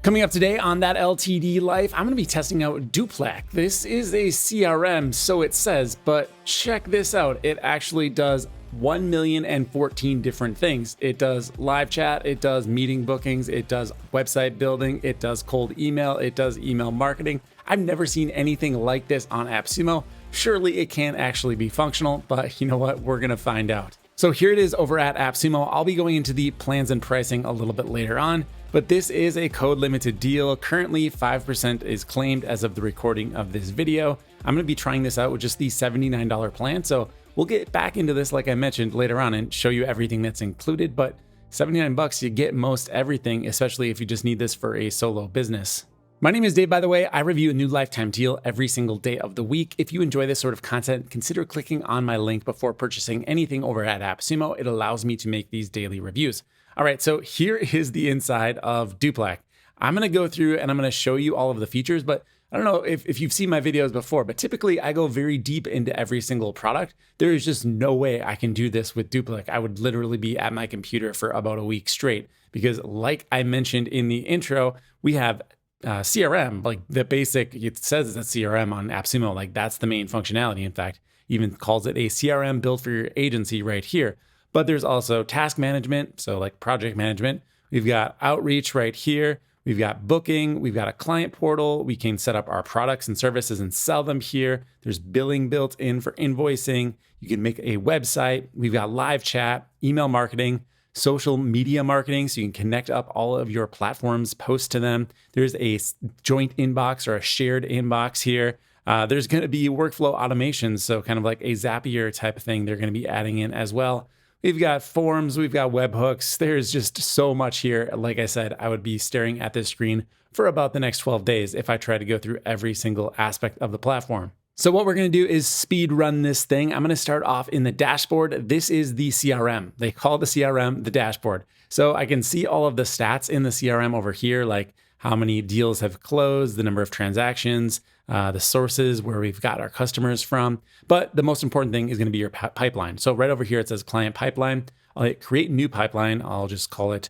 Coming up today on That LTD Life, I'm going to be testing out Doplac. This is a CRM, so it says, but check this out. It actually does 1,014 different things. It does live chat, it does meeting bookings, it does website building, it does cold email, it does email marketing. I've never seen anything like this on AppSumo. Surely it can actually be functional, but you know what? We're going to find out. So here it is over at AppSumo. I'll be going into the plans and pricing a little bit later on, but this is a code limited deal. Currently 5% is claimed as of the recording of this video. I'm going to be trying this out with just the $79 plan. So we'll get back into this, like I mentioned, later on and show you everything that's included, but 79 bucks, you get most everything, especially if you just need this for a solo business. My name is Dave, by the way. I review a new lifetime deal every single day of the week. If you enjoy this sort of content, consider clicking on my link before purchasing anything over at AppSumo. It allows me to make these daily reviews. All right, so here is the inside of Doplac. I'm going to go through and I'm going to show you all of the features, but I don't know if you've seen my videos before, but typically I go very deep into every single product. There is just no way I can do this with Doplac. I would literally be at my computer for about a week straight because like I mentioned in the intro, we have CRM, like the basic, it says it's a CRM on AppSumo, like that's the main functionality. In fact, even calls it a CRM built for your agency right here. But there's also task management, so like project management. We've got outreach right here. We've got booking. We've got a client portal. We can set up our products and services and sell them here. There's billing built in for invoicing. You can make a website. We've got live chat, email marketing, social media marketing, so you can connect up all of your platforms, post to them. There's a joint inbox or a shared inbox here. There's going to be workflow automations, so kind of like a Zapier type of thing they're going to be adding in as well. We've got forms, we've got webhooks. There's just so much here. Like I said, I would be staring at this screen for about the next 12 days if I try to go through every single aspect of the platform. So what we're going to do is speed run this thing. I'm going to start off in the dashboard. This is the CRM. They call the CRM the dashboard. So I can see all of the stats in the CRM over here, like how many deals have closed, the number of transactions, the sources where we've got our customers from. But the most important thing is going to be your pipeline. So right over here, it says client pipeline. I'll hit create new pipeline. I'll just call it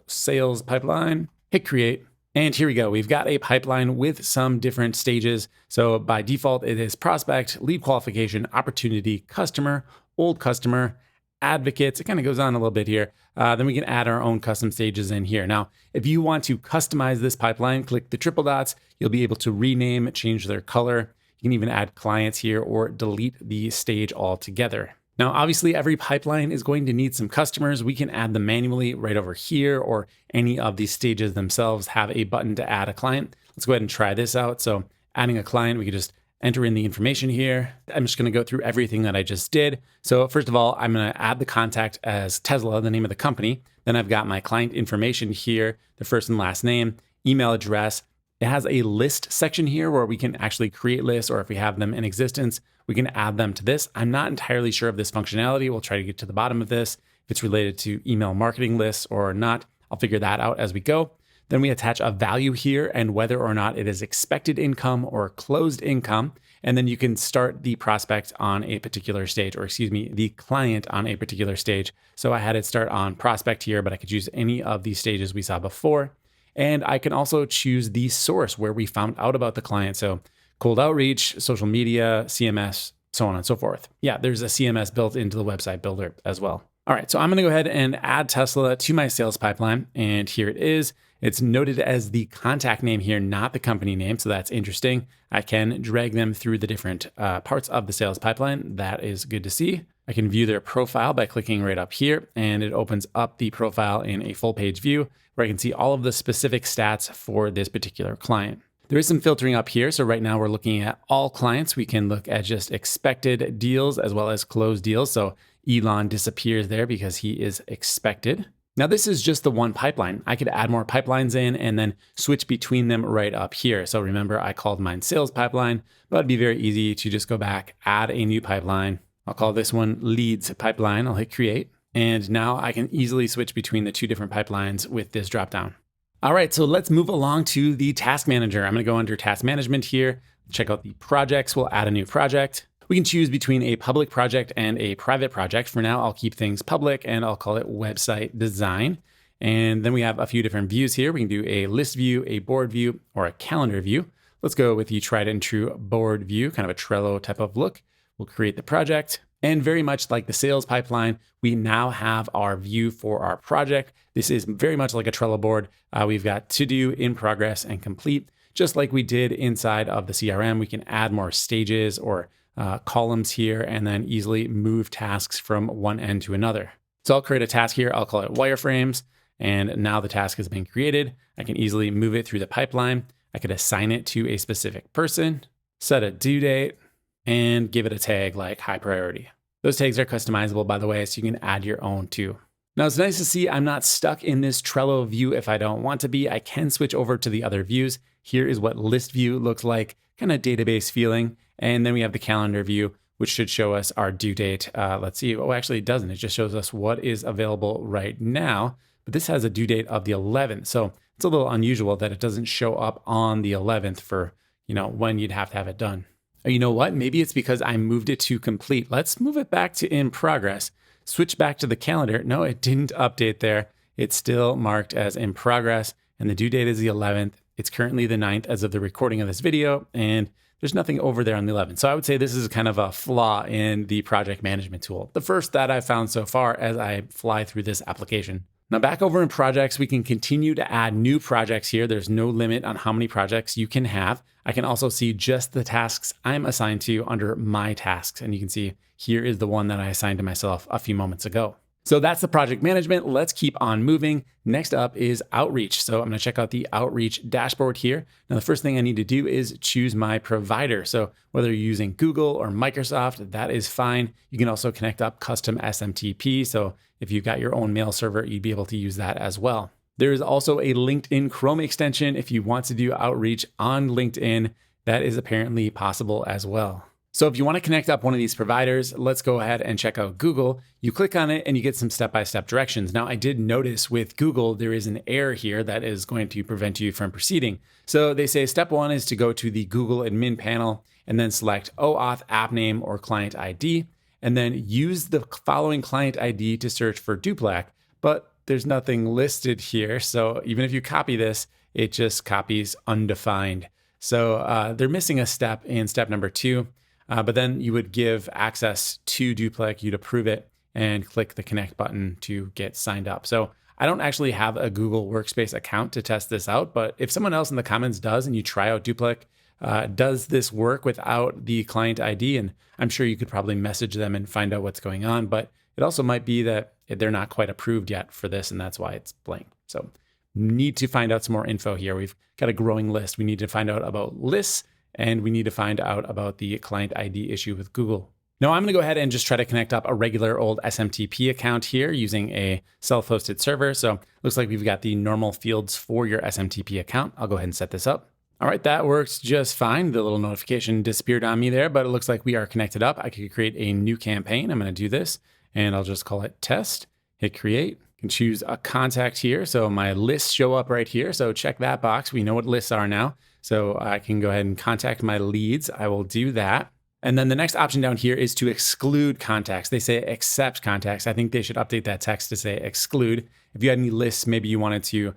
sales pipeline. Hit create. And here we go. We've got a pipeline with some different stages. So by default, it is prospect, lead qualification, opportunity, customer, old customer, advocates. It kind of goes on a little bit here. Then we can add our own custom stages in here. Now, if you want to customize this pipeline, click the triple dots. You'll be able to rename, change their color. You can even add clients here or delete the stage altogether. Now, obviously, every pipeline is going to need some customers. We can add them manually right over here, or any of these stages themselves have a button to add a client. Let's go ahead and try this out. So adding a client, we could just enter in the information here. I'm just going to go through everything that I just did. So first of all, I'm going to add the contact as Tesla, the name of the company. Then I've got my client information here, the first and last name, email address. It has a list section here where we can actually create lists, or if we have them in existence, we can add them to this. I'm not entirely sure of this functionality. We'll try to get to the bottom of this. If it's related to email marketing lists or not, I'll figure that out as we go. Then we attach a value here and whether or not it is expected income or closed income. And then you can start the prospect on a particular stage, or excuse me, the client on a particular stage. So I had it start on prospect here, but I could use any of these stages we saw before. And I can also choose the source where we found out about the client. So cold outreach, social media, CMS, so on and so forth. Yeah, there's a CMS built into the website builder as well. All right, so I'm going to go ahead and add Tesla to my sales pipeline. And here it is. It's noted as the contact name here, not the company name. So that's interesting. I can drag them through the different parts of the sales pipeline. That is good to see. I can view their profile by clicking right up here, and it opens up the profile in a full page view where I can see all of the specific stats for this particular client. There is some filtering up here. So right now we're looking at all clients. We can look at just expected deals as well as closed deals. So Elon disappears there because he is expected. Now this is just the one pipeline. I could add more pipelines in and then switch between them right up here. So remember, I called mine sales pipeline, but it'd be very easy to just go back, add a new pipeline. I'll call this one leads pipeline. I'll hit create. And now I can easily switch between the two different pipelines with this dropdown. All right, so let's move along to the task manager. I'm going to go under task management here, check out the projects. We'll add a new project. We can choose between a public project and a private project. For now, I'll keep things public and I'll call it website design. And then we have a few different views here. We can do a list view, a board view, or a calendar view. Let's go with the tried and true board view, kind of a Trello type of look. We'll create the project. And very much like the sales pipeline, we now have our view for our project. This is very much like a Trello board. We've got to do, in progress, and complete. Just like we did inside of the CRM, we can add more stages or columns here and then easily move tasks from one end to another. So I'll create a task here. I'll call it wireframes. And now the task has been created. I can easily move it through the pipeline. I could assign it to a specific person, set a due date, and give it a tag like high priority. Those tags are customizable, by the way, so you can add your own too. Now it's nice to see I'm not stuck in this Trello view if I don't want to be. I can switch over to the other views. Here is what list view looks like, kind of database feeling. And then we have the calendar view, which should show us our due date. Let's see. Oh, actually it doesn't. It just shows us what is available right now. But this has a due date of the 11th. So it's a little unusual that it doesn't show up on the 11th for, when you'd have to have it done. Or you know what? Maybe it's because I moved it to complete. Let's move it back to in progress. Switch back to the calendar. No, it didn't update there. It's still marked as in progress. And the due date is the 11th. It's currently the 9th as of the recording of this video. And there's nothing over there on the 11th. So I would say this is kind of a flaw in the project management tool. The first that I've found so far as I fly through this application. Now back over in projects, we can continue to add new projects here. There's no limit on how many projects you can have. I can also see just the tasks I'm assigned to under my tasks. And you can see here is the one that I assigned to myself a few moments ago. So that's the project management. Let's keep on moving. Next up is outreach. So I'm going to check out the outreach dashboard here. Now, the first thing I need to do is choose my provider. So whether you're using Google or Microsoft, that is fine. You can also connect up custom SMTP. So if you've got your own mail server, you'd be able to use that as well. There is also a LinkedIn Chrome extension. If you want to do outreach on LinkedIn, that is apparently possible as well. So if you want to connect up one of these providers, let's go ahead and check out Google. You click on it and you get some step-by-step directions. Now, I did notice with Google, there is an error here that is going to prevent you from proceeding. So they say step one is to go to the Google admin panel and then select OAuth app name or client ID, and then use the following client ID to search for Doplac. But there's nothing listed here. So even if you copy this, it just copies undefined. So they're missing a step in step number 2. But then you would give access to Doplac, you'd approve it, and click the connect button to get signed up. So I don't actually have a Google Workspace account to test this out, but if someone else in the comments does and you try out Doplac, does this work without the client ID? And I'm sure you could probably message them and find out what's going on, but it also might be that they're not quite approved yet for this, and that's why it's blank. So need to find out some more info here. We've got a growing list. We need to find out about lists, and we need to find out about the client ID issue with Google. Now I'm going to go ahead and just try to connect up a regular old SMTP account here using a self-hosted server. So looks like we've got the normal fields for your SMTP account. I'll go ahead and set this up. All right, that works just fine. The little notification disappeared on me there, but it looks like we are connected up. I could create a new campaign. I'm going to do this, and I'll just call it test. Hit create. I can choose a contact here. So my lists show up right here. So check that box. We know what lists are now. So I can go ahead and contact my leads. I will do that. And then the next option down here is to exclude contacts. They say accept contacts. I think they should update that text to say exclude. If you had any lists, maybe you wanted to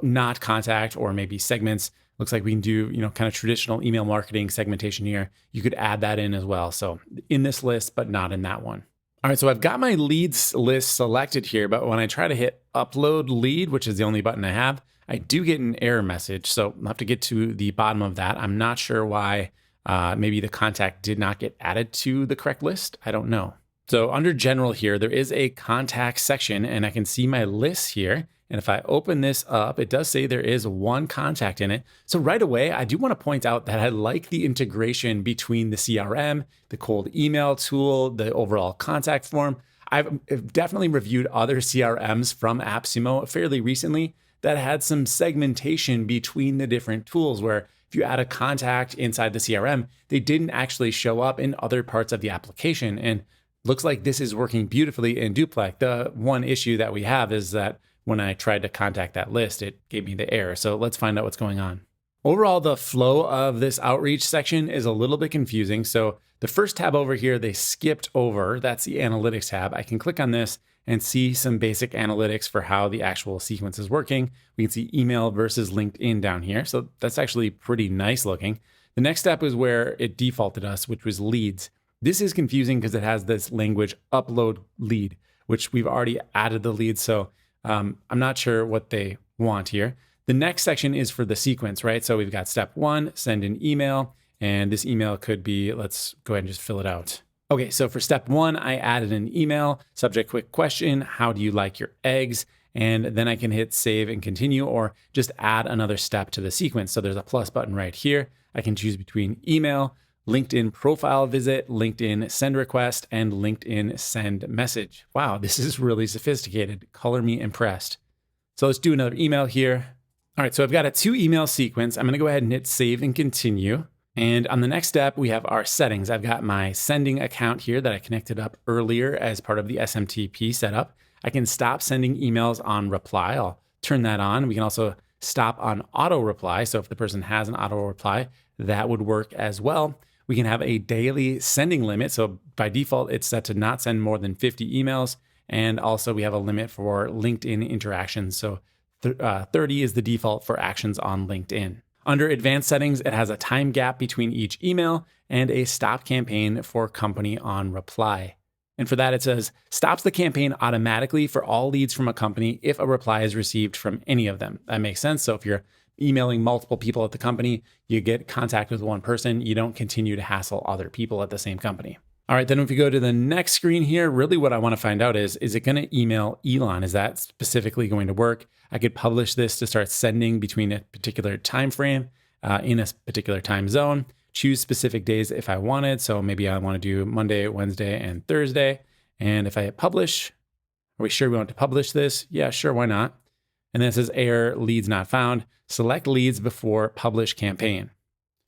not contact, or maybe segments. Looks like we can do, kind of traditional email marketing segmentation here. You could add that in as well. So in this list, but not in that one. All right, so I've got my leads list selected here, but when I try to hit upload lead, which is the only button I have, I do get an error message. So I'll have to get to the bottom of that. I'm not sure why. Maybe the contact did not get added to the correct list. I don't know. So under general here, there is a contact section, and I can see my list here. And if I open this up, it does say there is one contact in it. So right away, I do want to point out that I like the integration between the CRM, the cold email tool, the overall contact form. I've definitely reviewed other CRMs from AppSumo fairly recently that had some segmentation between the different tools, where if you add a contact inside the CRM, they didn't actually show up in other parts of the application. And looks like this is working beautifully in Doplac. The one issue that we have is that when I tried to contact that list, it gave me the error. So let's find out what's going on. Overall, the flow of this outreach section is a little bit confusing. So the first tab over here, they skipped over. That's the analytics tab. I can click on this and see some basic analytics for how the actual sequence is working. We can see email versus LinkedIn down here. So that's actually pretty nice looking. The next step is where it defaulted us, which was leads. This is confusing because it has this language upload lead, which we've already added the lead. So I'm not sure what they want here. The next section is for the sequence, right? So we've got step 1, send an email. And this email could be, let's go ahead and just fill it out. Okay, so for step 1, I added an email, subject quick question, how do you like your eggs? And then I can hit save and continue, or just add another step to the sequence. So there's a plus button right here. I can choose between email, LinkedIn profile visit, LinkedIn send request, and LinkedIn send message. Wow, this is really sophisticated. Color me impressed. So let's do another email here. All right, so I've got a 2 email sequence. I'm gonna go ahead and hit save and continue. And on the next step, we have our settings. I've got my sending account here that I connected up earlier as part of the SMTP setup. I can stop sending emails on reply. I'll turn that on. We can also stop on auto reply. So if the person has an auto reply, that would work as well. We can have a daily sending limit. So by default, it's set to not send more than 50 emails. And also we have a limit for LinkedIn interactions. So 30 is the default for actions on LinkedIn. Under advanced settings, it has a time gap between each email and a stop campaign for company on reply. And for that, it says stops the campaign automatically for all leads from a company if a reply is received from any of them. That makes sense. So if you're emailing multiple people at the company, you get contact with one person, you don't continue to hassle other people at the same company. All right, then if we go to the next screen here, really what I want to find out is it going to email Elon? Is that specifically going to work? I could publish this to start sending between a particular time frame in a particular time zone, choose specific days if I wanted. So maybe I want to do Monday, Wednesday, and Thursday. And if I hit publish, are we sure we want to publish this? Yeah, sure, why not? And then it says error, leads not found. Select leads before publish campaign.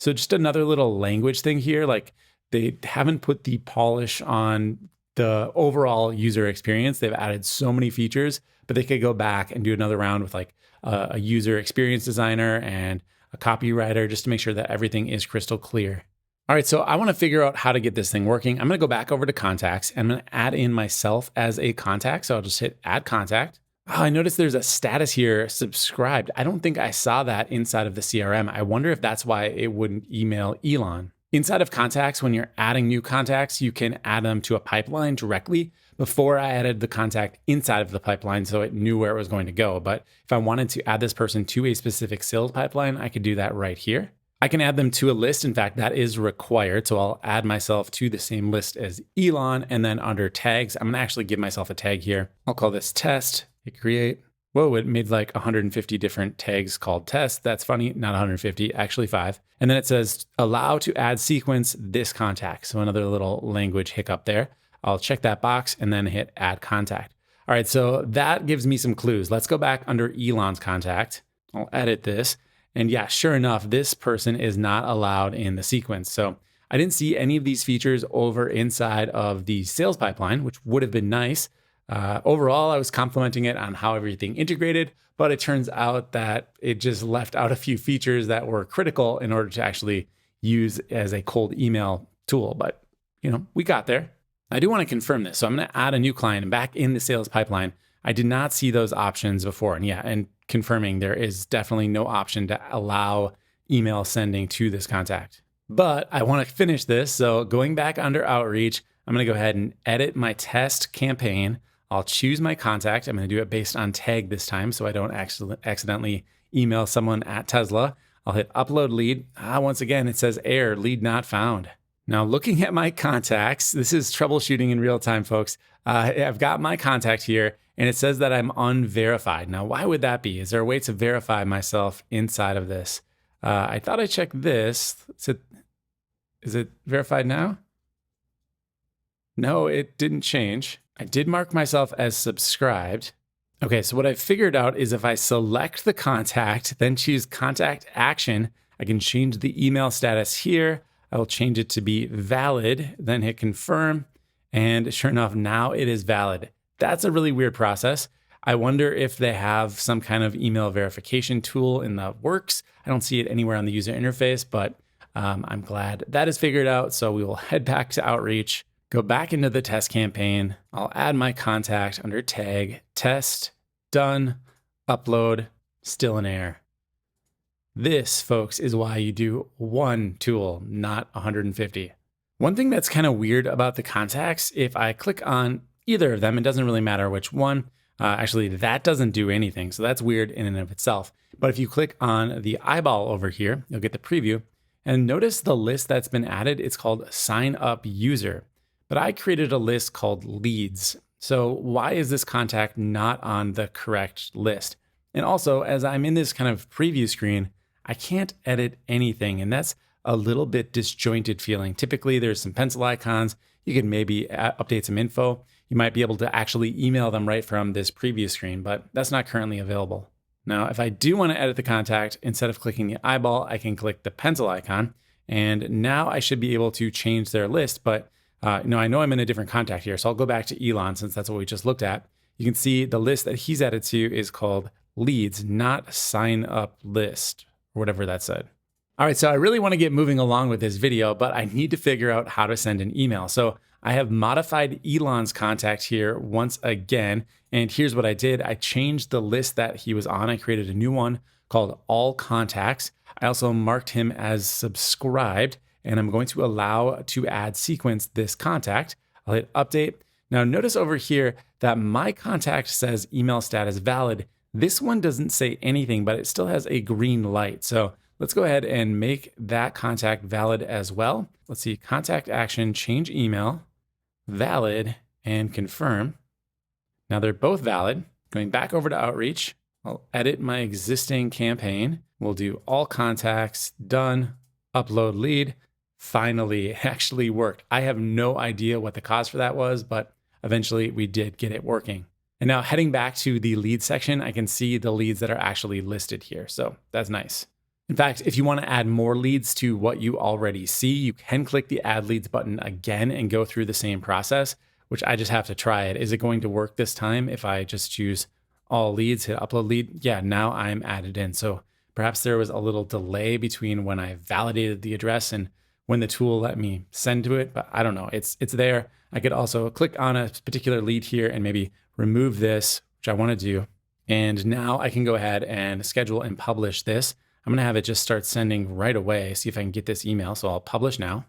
So just another little language thing here, like they haven't put the polish on the overall user experience. They've added so many features, but they could go back and do another round with like a user experience designer and a copywriter just to make sure that everything is crystal clear. All right, so I want to figure out how to get this thing working. I'm going to go back over to contacts and I'm going to add in myself as a contact. So I'll just hit add contact. Oh, I noticed there's a status here, subscribed. I don't think I saw that inside of the CRM. I wonder if that's why it wouldn't email Elon. Inside of contacts, when you're adding new contacts, you can add them to a pipeline directly. Before I added the contact inside of the pipeline, so it knew where it was going to go. But if I wanted to add this person to a specific sales pipeline, I could do that right here. I can add them to a list. In fact, that is required. So I'll add myself to the same list as Elon. And then under tags, I'm gonna actually give myself a tag here. I'll call this test, hit create. Whoa, it made like 150 different tags called test. That's funny, not 150, actually 5. And then it says allow to add sequence this contact. So another little language hiccup there. I'll check that box and then hit add contact. All right, so that gives me some clues. Let's go back under Elon's contact. I'll edit this. And yeah, sure enough, this person is not allowed in the sequence. So I didn't see any of these features over inside of the sales pipeline, which would have been nice. Overall, I was complimenting it on how everything integrated, but it turns out that it just left out a few features that were critical in order to actually use as a cold email tool. But, we got there. I do want to confirm this. So I'm going to add a new client and back in the sales pipeline. I did not see those options before. And confirming there is definitely no option to allow email sending to this contact. But I want to finish this. So going back under outreach, I'm going to go ahead and edit my test campaign. I'll choose my contact. I'm going to do it based on tag this time so I don't accidentally email someone at Tesla. I'll hit upload lead. Once again, it says error, lead not found. Now looking at my contacts, this is troubleshooting in real time, folks. I've got my contact here and it says that I'm unverified. Now, why would that be? Is there a way to verify myself inside of this? I thought I checked this. Is it verified now? No, it didn't change. I did mark myself as subscribed. Okay, so what I figured out is if I select the contact, then choose contact action, I can change the email status here. I will change it to be valid, then hit confirm. And sure enough, now it is valid. That's a really weird process. I wonder if they have some kind of email verification tool in the works. I don't see it anywhere on the user interface, but I'm glad that is figured out. So we will head back to outreach. Go back into the test campaign. I'll add my contact under tag, test, done, upload, still in error. This, folks, is why you do one tool, not 150. One thing that's kind of weird about the contacts, if I click on either of them, it doesn't really matter which one. Actually, that doesn't do anything. So that's weird in and of itself. But if you click on the eyeball over here, you'll get the preview. And notice the list that's been added. It's called sign up user. But I created a list called leads. So why is this contact not on the correct list? And also, as I'm in this kind of preview screen, I can't edit anything. And that's a little bit disjointed feeling. Typically, there's some pencil icons. You can maybe update some info. You might be able to actually email them right from this preview screen, but that's not currently available. Now, if I do want to edit the contact, instead of clicking the eyeball, I can click the pencil icon. And now I should be able to change their list, but I know I'm in a different contact here. So I'll go back to Elon since that's what we just looked at. You can see the list that he's added to is called leads, not sign up list, or whatever that said. All right, so I really want to get moving along with this video, but I need to figure out how to send an email. So I have modified Elon's contact here once again. And here's what I did. I changed the list that he was on. I created a new one called all contacts. I also marked him as subscribed, and I'm going to allow to add sequence this contact. I'll hit update. Now notice over here that my contact says email status valid. This one doesn't say anything, but it still has a green light. So let's go ahead and make that contact valid as well. Let's see, contact action, change email, valid, and confirm. Now they're both valid. Going back over to Outreach, I'll edit my existing campaign. We'll do all contacts, done, upload lead. Finally, it actually worked. I have no idea what the cause for that was, but eventually we did get it working. And now heading back to the lead section, I can see the leads that are actually listed here. So that's nice. In fact, if you want to add more leads to what you already see, you can click the add leads button again and go through the same process, which I just have to try it. Is it going to work this time if I just choose all leads, hit upload lead? Yeah, now I'm added in. So perhaps there was a little delay between when I validated the address and when the tool let me send to it, but I don't know. It's there. I could also click on a particular lead here and maybe remove this, which I want to do. And now I can go ahead and schedule and publish this. I'm going to have it just start sending right away. See if I can get this email. So I'll publish now.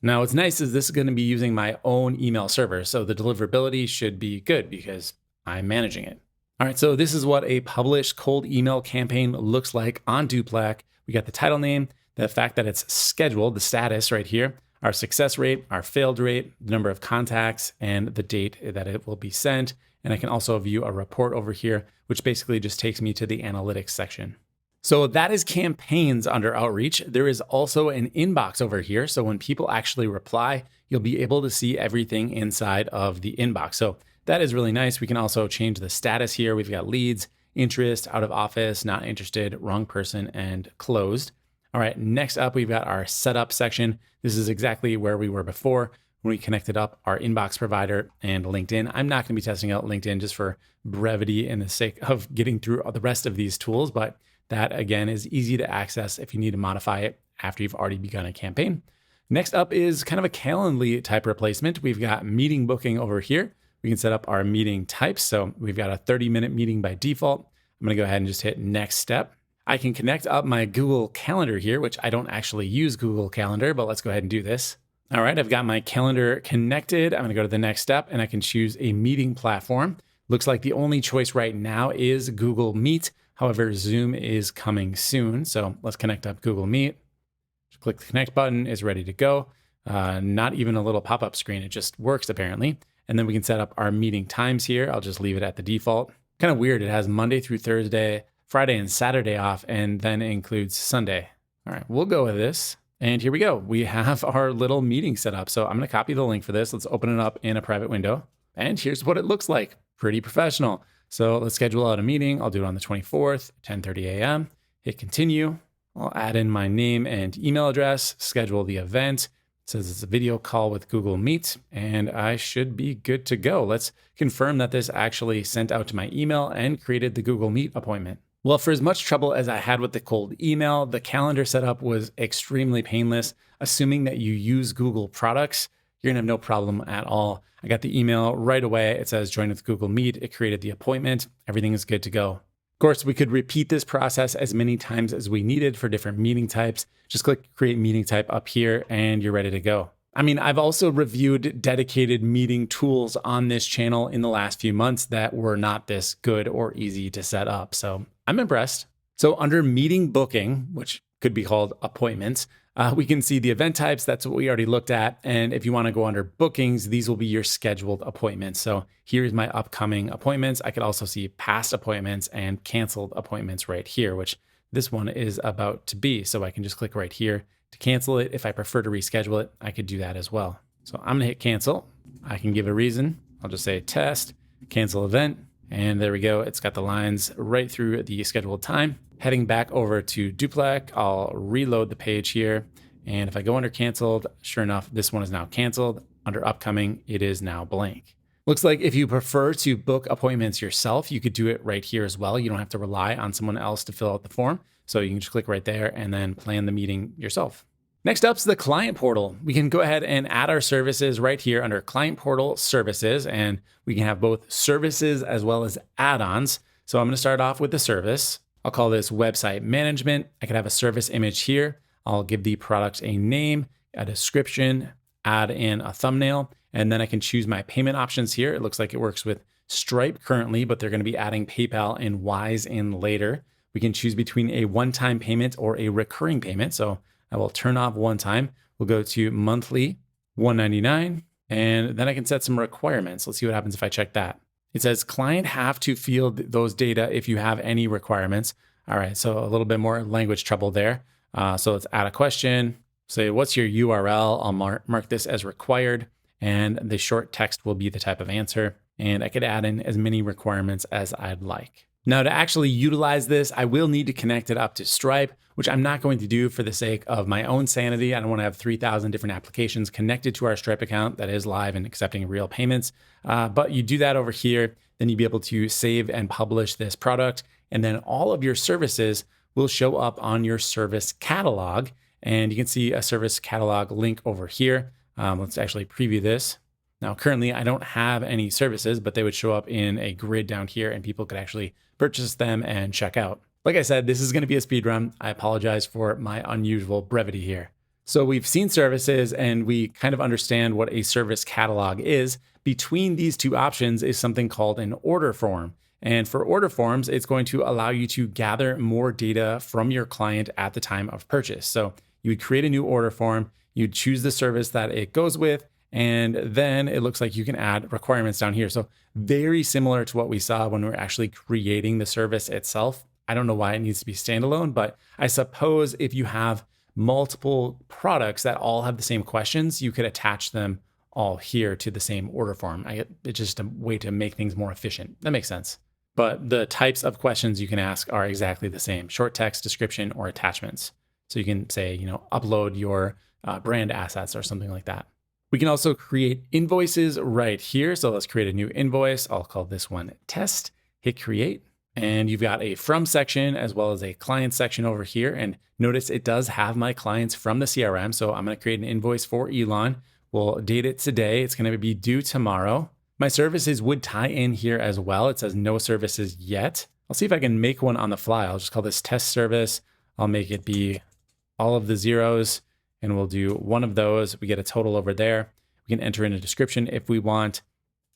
Now what's nice is this is going to be using my own email server. So the deliverability should be good because I'm managing it. All right, so this is what a published cold email campaign looks like on Doplac. We got the title name, the fact that it's scheduled, the status right here, our success rate, our failed rate, the number of contacts, and the date that it will be sent. And I can also view a report over here, which basically just takes me to the analytics section. So that is campaigns under Outreach. There is also an inbox over here. So when people actually reply, you'll be able to see everything inside of the inbox. So that is really nice. We can also change the status here. We've got leads, interest, out of office, not interested, wrong person, and closed. All right, next up, we've got our setup section. This is exactly where we were before when we connected up our inbox provider and LinkedIn. I'm not going to be testing out LinkedIn just for brevity and the sake of getting through the rest of these tools, but that, again, is easy to access if you need to modify it after you've already begun a campaign. Next up is kind of a Calendly type replacement. We've got meeting booking over here. We can set up our meeting types. So we've got a 30-minute meeting by default. I'm going to go ahead and just hit next step. I can connect up my Google Calendar here, which I don't actually use Google Calendar, but let's go ahead and do this. All right, I've got my calendar connected. I'm going to go to the next step and I can choose a meeting platform. Looks like the only choice right now is Google Meet. However, Zoom is coming soon. So let's connect up Google Meet. Just click the connect button, it's ready to go. Not even a little pop-up screen, it just works apparently. And then we can set up our meeting times here. I'll just leave it at the default. Kind of weird, it has Monday through Thursday, Friday and Saturday off, and then it includes Sunday. All right, we'll go with this. And here we go. We have our little meeting set up. So I'm going to copy the link for this. Let's open it up in a private window. And here's what it looks like. Pretty professional. So let's schedule out a meeting. I'll do it on the 24th, 10:30 a.m. Hit continue. I'll add in my name and email address, schedule the event. It says it's a video call with Google Meet, and I should be good to go. Let's confirm that this actually sent out to my email and created the Google Meet appointment. Well, for as much trouble as I had with the cold email, the calendar setup was extremely painless. Assuming that you use Google products, you're gonna have no problem at all. I got the email right away. It says join with Google Meet. It created the appointment. Everything is good to go. Of course, we could repeat this process as many times as we needed for different meeting types. Just click create meeting type up here and you're ready to go. I mean, I've also reviewed dedicated meeting tools on this channel in the last few months that were not this good or easy to set up. So I'm impressed. So under meeting booking, which could be called appointments, we can see the event types. That's what we already looked at. And if you want to go under bookings, these will be your scheduled appointments. So here's my upcoming appointments. I could also see past appointments and canceled appointments right here, which this one is about to be. So I can just click right here to cancel it. If I prefer to reschedule it, I could do that as well. So I'm gonna hit cancel. I can give a reason. I'll just say test, cancel event. And there we go. It's got the lines right through the scheduled time. Heading back over to Doplac, I'll reload the page here. And if I go under canceled, sure enough, this one is now canceled. Under upcoming, it is now blank. Looks like if you prefer to book appointments yourself, you could do it right here as well. You don't have to rely on someone else to fill out the form. So you can just click right there and then plan the meeting yourself. Next up is the client portal. We can go ahead and add our services right here under client portal services, and we can have both services as well as add-ons. So I'm going to start off with the service. I'll call this website management. I could have a service image here. I'll give the product a name, a description, add in a thumbnail, and then I can choose my payment options here. It looks like it works with Stripe currently, but they're going to be adding PayPal and Wise in later. We can choose between a one-time payment or a recurring payment. So I will turn off one time. We'll go to monthly, $199, and then I can set some requirements. Let's see what happens if I check that. It says client have to field those data if you have any requirements. All right, so a little bit more language trouble there. So let's add a question. Say, what's your URL? I'll mark this as required, and the short text will be the type of answer. And I could add in as many requirements as I'd like. Now, to actually utilize this, I will need to connect it up to Stripe, which I'm not going to do for the sake of my own sanity. I don't want to have 3,000 different applications connected to our Stripe account that is live and accepting real payments. But you do that over here, then you'll be able to save and publish this product. And then all of your services will show up on your service catalog. And you can see a service catalog link over here. Let's actually preview this. Now, currently, I don't have any services, but they would show up in a grid down here and people could actually purchase them and check out. Like I said, this is going to be a speed run. I apologize for my unusual brevity here. So we've seen services and we kind of understand what a service catalog is. Between these two options is something called an order form. And for order forms, it's going to allow you to gather more data from your client at the time of purchase. So you would create a new order form, you'd choose the service that it goes with, and then it looks like you can add requirements down here. So very similar to what we saw when we were actually creating the service itself. I don't know why it needs to be standalone, but I suppose if you have multiple products that all have the same questions, you could attach them all here to the same order form. It's just a way to make things more efficient. That makes sense. But the types of questions you can ask are exactly the same: short text, description, or attachments. So you can say, upload your brand assets or something like that. We can also create invoices right here. So let's create a new invoice. I'll call this one test, hit create. And you've got a from section as well as a client section over here. And notice it does have my clients from the CRM. So I'm going to create an invoice for Elon. We'll date it today. It's going to be due tomorrow. My services would tie in here as well. It says no services yet. I'll see if I can make one on the fly. I'll just call this test service. I'll make it be all of the zeros. And we'll do one of those. We get a total over there. We can enter in a description if we want,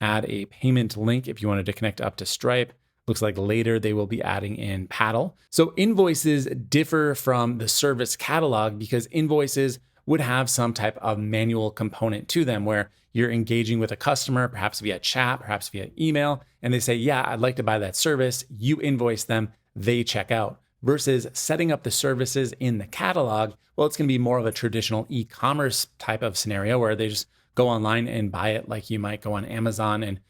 add a payment link if you wanted to connect up to Stripe. Looks like later they will be adding in Paddle. So invoices differ from the service catalog because invoices would have some type of manual component to them where you're engaging with a customer, perhaps via chat, perhaps via email, and they say, yeah, I'd like to buy that service. You invoice them, they check out. Versus setting up the services in the catalog, well, it's going to be more of a traditional e-commerce type of scenario where they just go online and buy it like you might go on Amazon and,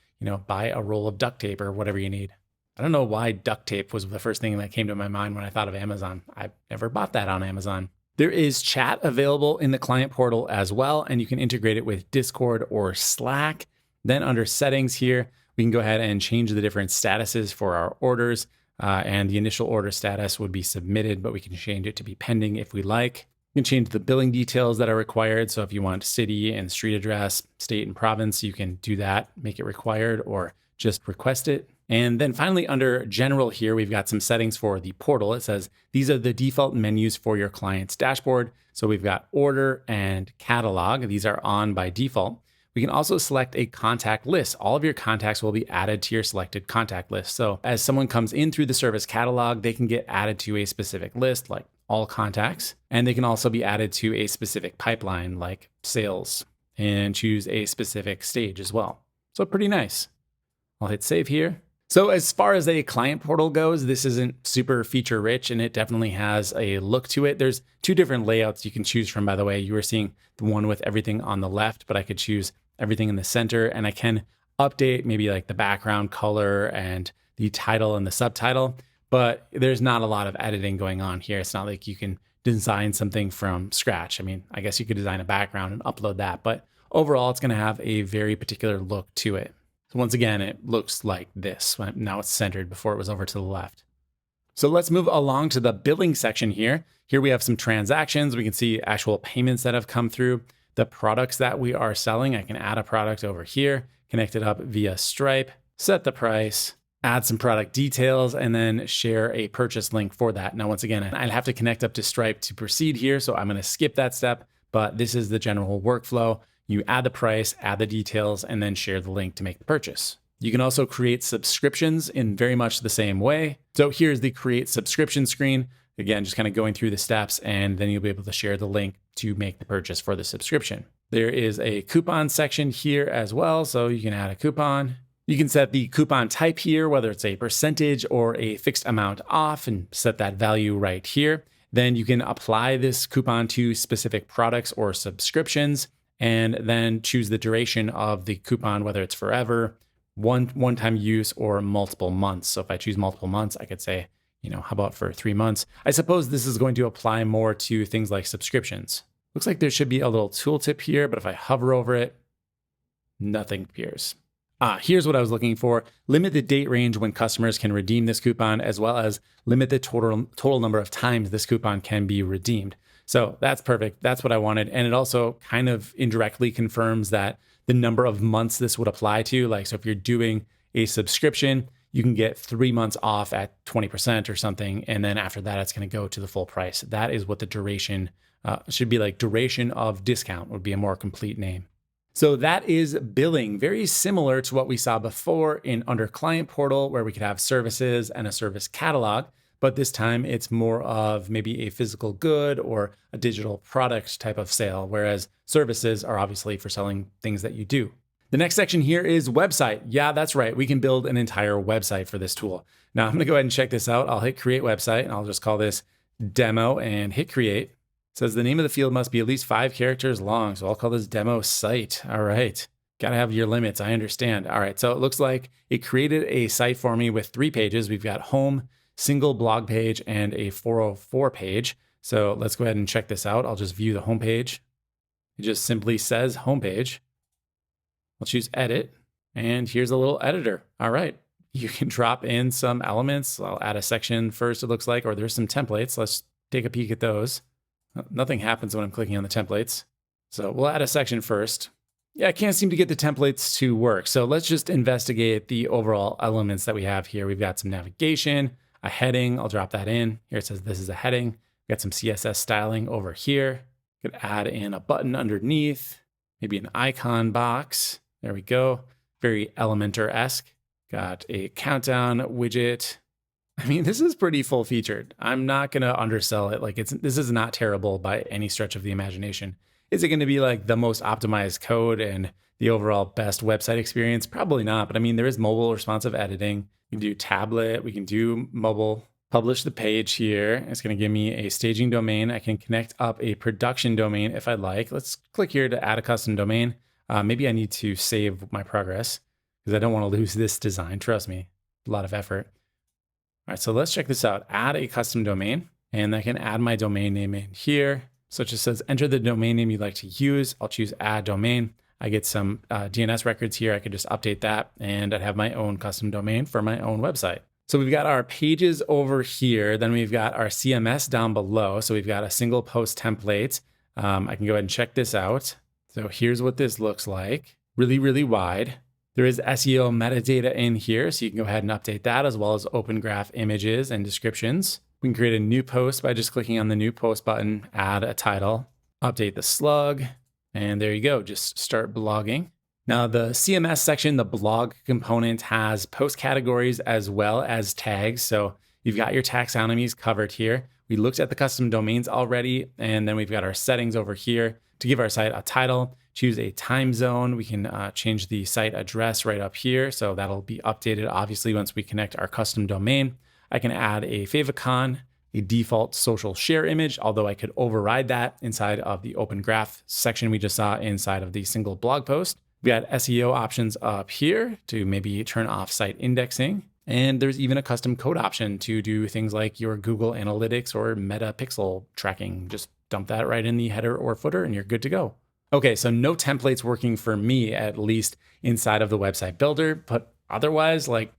buy a roll of duct tape or whatever you need. I don't know why duct tape was the first thing that came to my mind when I thought of Amazon. I've never bought that on Amazon. There is chat available in the client portal as well, and you can integrate it with Discord or Slack. Then under settings here, we can go ahead and change the different statuses for our orders. And the initial order status would be submitted, but we can change it to be pending if we like. You can change the billing details that are required. So if you want city and street address, state and province, you can do that, make it required, or just request it. And then finally, under general here, we've got some settings for the portal. It says these are the default menus for your client's dashboard. So we've got order and catalog. These are on by default. We can also select a contact list. All of your contacts will be added to your selected contact list. So as someone comes in through the service catalog, they can get added to a specific list like all contacts. And they can also be added to a specific pipeline like sales and choose a specific stage as well. So pretty nice. I'll hit save here. So as far as a client portal goes, this isn't super feature rich and it definitely has a look to it. There's two different layouts you can choose from, by the way. You were seeing the one with everything on the left, but I could choose everything in the center and I can update maybe like the background color and the title and the subtitle, but there's not a lot of editing going on here. It's not like you can design something from scratch. I mean, I guess you could design a background and upload that, but overall it's going to have a very particular look to it. So once again, it looks like this. Now it's centered, before it was over to the left. So let's move along to the billing section here. Here we have some transactions. We can see actual payments that have come through, the products that we are selling. I can add a product over here, connect it up via Stripe, set the price, add some product details, and then share a purchase link for that. Now, once again, I'd have to connect up to Stripe to proceed here. So I'm going to skip that step, but this is the general workflow. You add the price, add the details, and then share the link to make the purchase. You can also create subscriptions in very much the same way. So here's the create subscription screen. Again, just kind of going through the steps, and then you'll be able to share the link to make the purchase for the subscription. There is a coupon section here as well. So you can add a coupon. You can set the coupon type here, whether it's a percentage or a fixed amount off, and set that value right here. Then you can apply this coupon to specific products or subscriptions, and then choose the duration of the coupon, whether it's forever, one-time use, or multiple months. So if I choose multiple months, I could say, how about for 3 months? I suppose this is going to apply more to things like subscriptions. Looks like there should be a little tooltip here, but if I hover over it, nothing appears. Here's what I was looking for. Limit the date range when customers can redeem this coupon, as well as limit the total number of times this coupon can be redeemed. So that's perfect. That's what I wanted. And it also kind of indirectly confirms that the number of months this would apply to. Like, so if you're doing a subscription, you can get 3 months off at 20% or something. And then after that, it's going to go to the full price. That is what the duration should be like. Duration of discount would be a more complete name. So that is billing, very similar to what we saw before in under client portal, where we could have services and a service catalog. But this time it's more of maybe a physical good or a digital product type of sale, whereas services are obviously for selling things that you do. The next section here is website. Yeah, that's right. We can build an entire website for this tool. Now I'm going to go ahead and check this out. I'll hit create website and I'll just call this demo and hit create. It says the name of the field must be at least 5 characters long. So I'll call this demo site. All right. Got to have your limits. I understand. All right. So it looks like it created a site for me with 3 pages. We've got home, single blog page, and a 404 page. So let's go ahead and check this out. I'll just view the home page. It just simply says homepage. I'll choose edit, and here's a little editor. All right, you can drop in some elements. I'll add a section first, it looks like, or there's some templates. Let's take a peek at those. Nothing happens when I'm clicking on the templates. So we'll add a section first. Yeah, I can't seem to get the templates to work. So let's just investigate the overall elements that we have here. We've got some navigation, a heading. I'll drop that in. Here it says this is a heading. We've got some CSS styling over here. Could add in a button underneath, maybe an icon box. There we go. Very Elementor-esque. Got a countdown widget. I mean, this is pretty full featured. I'm not going to undersell it. Like this is not terrible by any stretch of the imagination. Is it going to be like the most optimized code and the overall best website experience? Probably not. But I mean, there is mobile responsive editing. We can do tablet. We can do mobile. Publish the page here. It's going to give me a staging domain. I can connect up a production domain if I'd like. Let's click here to add a custom domain. Maybe I need to save my progress because I don't want to lose this design. Trust me, a lot of effort. All right, so let's check this out. Add a custom domain, and I can add my domain name in here. So it just says enter the domain name you'd like to use. I'll choose add domain. I get some DNS records here. I could just update that, and I'd have my own custom domain for my own website. So we've got our pages over here. Then we've got our CMS down below. So we've got a single post template. I can go ahead and check this out. So here's what this looks like. Really, really wide. There is SEO metadata in here, so you can go ahead and update that, as well as open graph images and descriptions. We can create a new post by just clicking on the new post button, add a title, update the slug, and there you go, just start blogging. Now the CMS section, the blog component, has post categories as well as tags. So you've got your taxonomies covered here. We looked at the custom domains already, and then we've got our settings over here to give our site a title. Choose a time zone. We can change the site address right up here. So that'll be updated, obviously, once we connect our custom domain. I can add a favicon, a default social share image, although I could override that inside of the open graph section we just saw inside of the single blog post. We got SEO options up here to maybe turn off site indexing. And there's even a custom code option to do things like your Google Analytics or Meta Pixel tracking. Just dump that right in the header or footer and you're good to go. Okay, so no templates working for me, at least inside of the website builder, but otherwise, like,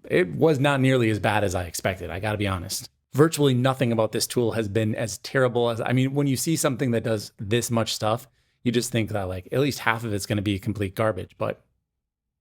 it was not nearly as bad as I expected. I gotta be honest. Virtually nothing about this tool has been as terrible as, I mean, when you see something that does this much stuff, you just think that like at least half of it's gonna be complete garbage, but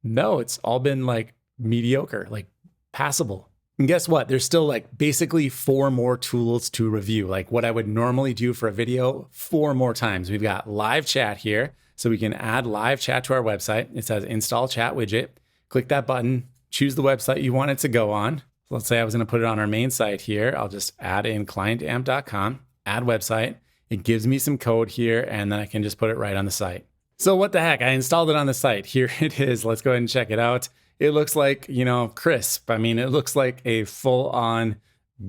no, it's all been like mediocre, like passable. And guess what? There's still like basically 4 more tools to review. Like what I would normally do for a video 4 more times. We've got live chat here. So we can add live chat to our website. It says install chat widget. Click that button, choose the website you want it to go on. So let's say I was gonna put it on our main site here. I'll just add in clientamp.com, add website. It gives me some code here and then I can just put it right on the site. So what the heck? I installed it on the site. Here it is. Let's go ahead and check it out. It looks like, crisp. I mean, it looks like a full-on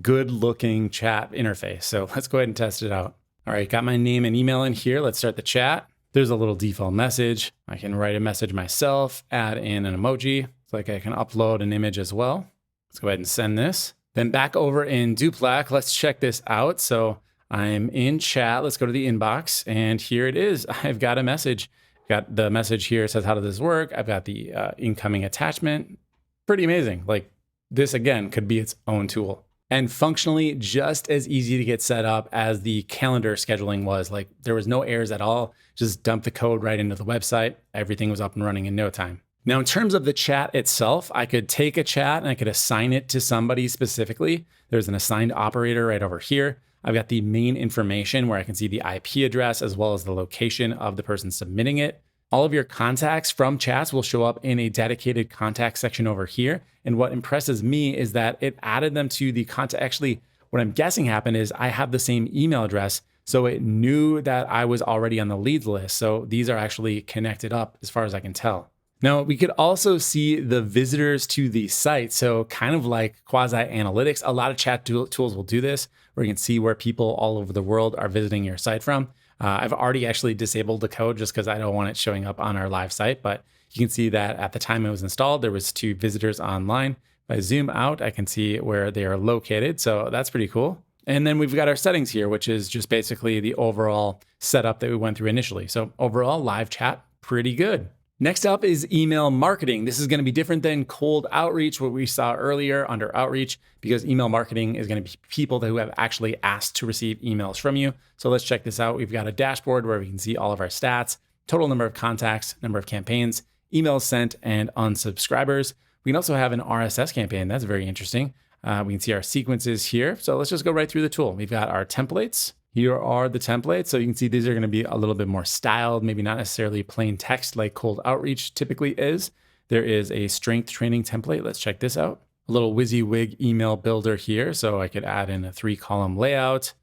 good-looking chat interface. So let's go ahead and test it out. All right, got my name and email in here. Let's start the chat. There's a little default message. I can write a message myself, add in an emoji. It's like I can upload an image as well. Let's go ahead and send this. Then back over in Doplac, let's check this out. So I'm in chat. Let's go to the inbox. And here it is. I've got a message. Got the message here, it says, how does this work? I've got the incoming attachment. Pretty amazing. Like this, again, could be its own tool. And functionally just as easy to get set up as the calendar scheduling was. Like there was no errors at all. Just dump the code right into the website. Everything was up and running in no time. Now, in terms of the chat itself, I could take a chat and I could assign it to somebody specifically. There's an assigned operator right over here. I've got the main information where I can see the IP address as well as the location of the person submitting it. All of your contacts from chats will show up in a dedicated contact section over here. And what impresses me is that it added them to the contact. Actually, what I'm guessing happened is I have the same email address, so it knew that I was already on the leads list. So these are actually connected up as far as I can tell. Now, we could also see the visitors to the site. So kind of like quasi analytics, a lot of chat tools will do this, where you can see where people all over the world are visiting your site from. I've already actually disabled the code just because I don't want it showing up on our live site, but you can see that at the time it was installed, there was 2 visitors online. If I zoom out, I can see where they are located. So that's pretty cool. And then we've got our settings here, which is just basically the overall setup that we went through initially. So overall, live chat, pretty good. Next up is email marketing. This is going to be different than cold outreach, what we saw earlier under outreach, because email marketing is going to be people who have actually asked to receive emails from you. So let's check this out. We've got a dashboard where we can see all of our stats, total number of contacts, number of campaigns, emails sent, and unsubscribers. We can also have an RSS campaign. That's very interesting. We can see our sequences here. So let's just go right through the tool. We've got our templates. Here are the templates. So you can see these are going to be a little bit more styled, maybe not necessarily plain text like cold outreach typically is. There is a strength training template. Let's check this out. A little WYSIWYG email builder here. So I could add in a 3-column layout.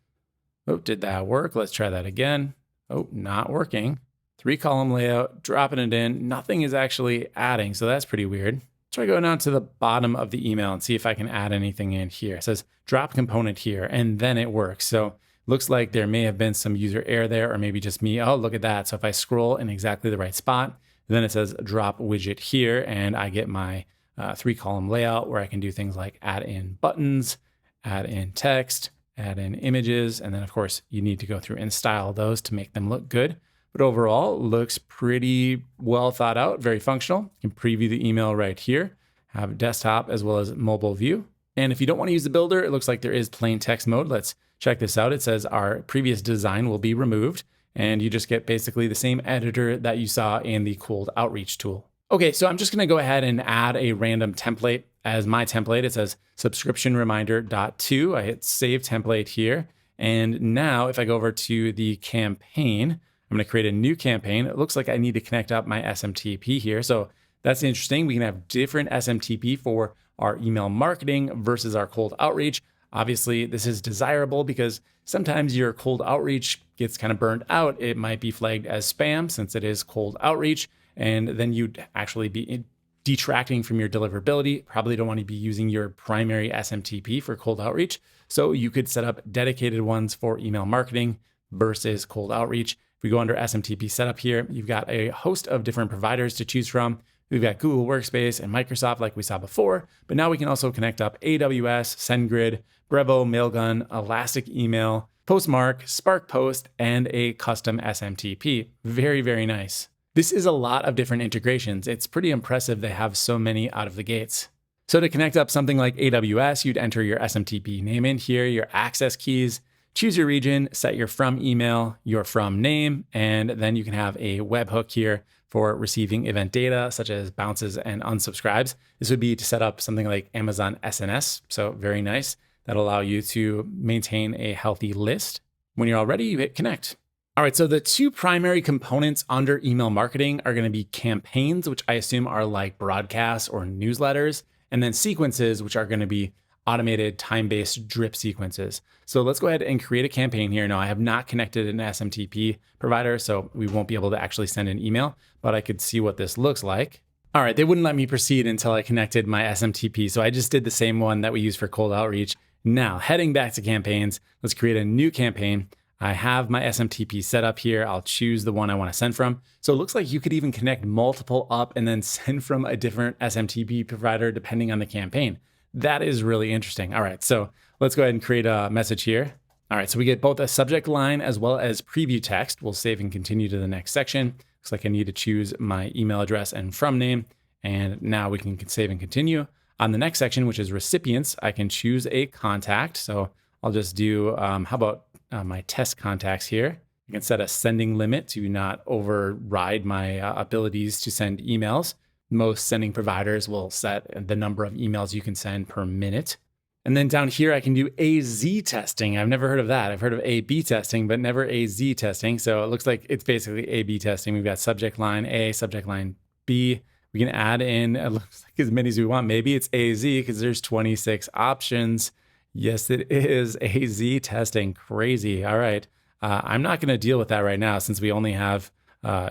Oh, did that work? Let's try that again. Oh, not working. 3-column layout, dropping it in. Nothing is actually adding. So that's pretty weird. Try going down to the bottom of the email and see if I can add anything in here. It says drop component here, and then it works. So looks like there may have been some user error there, or maybe just me. Oh, look at that. So if I scroll in exactly the right spot, then it says drop widget here, and I get my 3-column layout where I can do things like add in buttons, add in text, add in images. And then of course you need to go through and style those to make them look good. But overall, looks pretty well thought out, very functional. You can preview the email right here. have desktop as well as mobile view. And if you don't want to use the builder, it looks like there is plain text mode. Let's check this out. It says our previous design will be removed, and you just get basically the same editor that you saw in the cold outreach tool. Okay, so I'm just going to go ahead and add a random template as my template. It says subscription reminder.to. I hit save template here. And now if I go over to the campaign, I'm going to create a new campaign. It looks like I need to connect up my SMTP here. So that's interesting. We can have different SMTP for our email marketing versus our cold outreach. Obviously, this is desirable because sometimes your cold outreach gets kind of burned out. It might be flagged as spam since it is cold outreach, and then you'd actually be detracting from your deliverability. Probably don't want to be using your primary SMTP for cold outreach. So you could set up dedicated ones for email marketing versus cold outreach. If we go under SMTP setup here, you've got a host of different providers to choose from. We've got Google Workspace and Microsoft like we saw before, but now we can also connect up AWS, SendGrid, Brevo, Mailgun, Elastic Email, Postmark, Spark Post, and a custom SMTP. Very, very nice. This is a lot of different integrations. It's pretty impressive they have so many out of the gates. So to connect up something like AWS, you'd enter your SMTP name in here, your access keys, choose your region, set your from email, your from name, and then you can have a webhook here for receiving event data such as bounces and unsubscribes. This would be to set up something like Amazon SNS. So very nice. That'll allow you to maintain a healthy list. When you're all ready, you hit connect. All right, so the two primary components under email marketing are going to be campaigns, which I assume are like broadcasts or newsletters, and then sequences, which are going to be automated time-based drip sequences. So let's go ahead and create a campaign here. Now, I have not connected an SMTP provider, so we won't be able to actually send an email, but I could see what this looks like. All right, they wouldn't let me proceed until I connected my SMTP, so I just did the same one that we use for cold outreach. Now, heading back to campaigns, let's create a new campaign. I have my SMTP set up here. I'll choose the one I want to send from. So it looks like you could even connect multiple up and then send from a different SMTP provider depending on the campaign. That is really interesting. All right, so let's go ahead and create a message here. All right, so we get both a subject line as well as preview text. We'll save and continue to the next section. Looks like I need to choose my email address and from name. And now we can save and continue. On the next section, which is recipients, I can choose a contact. So I'll just do, how about my test contacts here? I can set a sending limit to not override my abilities to send emails. Most sending providers will set the number of emails you can send per minute. And then down here, I can do AZ testing. I've never heard of that. I've heard of A/B testing, but never AZ testing. So it looks like it's basically A/B testing. We've got subject line A, subject line B. We can add in, it looks like as many as we want. Maybe it's AZ because there's 26 options. Yes, it is AZ testing. Crazy. All right. I'm not going to deal with that right now since we only have